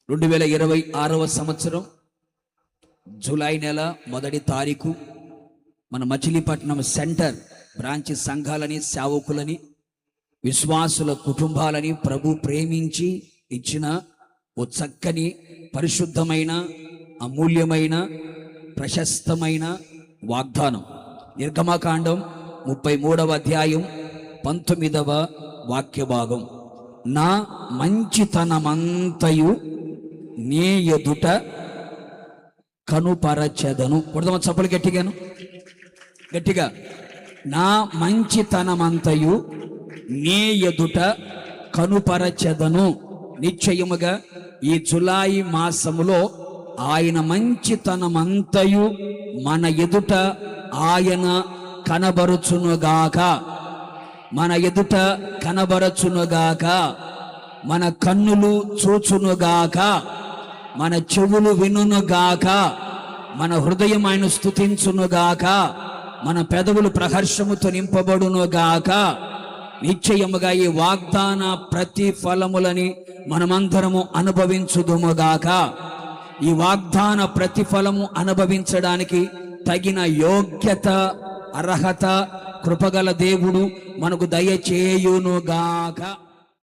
2026వ సంవత్సరం జూలై నెల 1వ తారీఖు మన మచిలీపట్నం సెంటర్ బ్రాంచ్ సంఘాలని, సేవకులని, విశ్వాసుల కుటుంబాలని ప్రభు ప్రేమించి ఇచ్చిన ఓ చక్కని, పరిశుద్ధమైన, అమూల్యమైన, ప్రశస్తమైన వాగ్దానం. నిర్గమకాండం 33వ అధ్యాయం 19వ వాక్య భాగం. నా మంచితనమంతయు నీ ఎదుట కనుపరచెదను. కొడదామా చప్పలు గట్టిగా. నా మంచితనమంతయు నీ ఎదుట కనుపరచెదను. నిశ్చయముగా ఈ జులై మాసములో ఆయన మంచితనమంతయు మన ఎదుట ఆయన కనబరుచునుగాక, మన ఎదుట కనబరచునుగాక, మన కన్నులు చూచునుగాక, మన చెవులు వినుగాక, మన హృదయం ఆయన స్తుతించునుగాక, మన పెదవులు ప్రహర్షముతో నింపబడునుగాక. నిశ్చయముగా ఈ వాగ్దాన ప్రతిఫలములని మనమందరము అనుభవించుదుముగాక. ఈ వాగ్దాన ప్రతిఫలము అనుభవించడానికి తగిన యోగ్యత, అర్హత, కృపగల దేవుడు మనకు దయచేయునుగాక.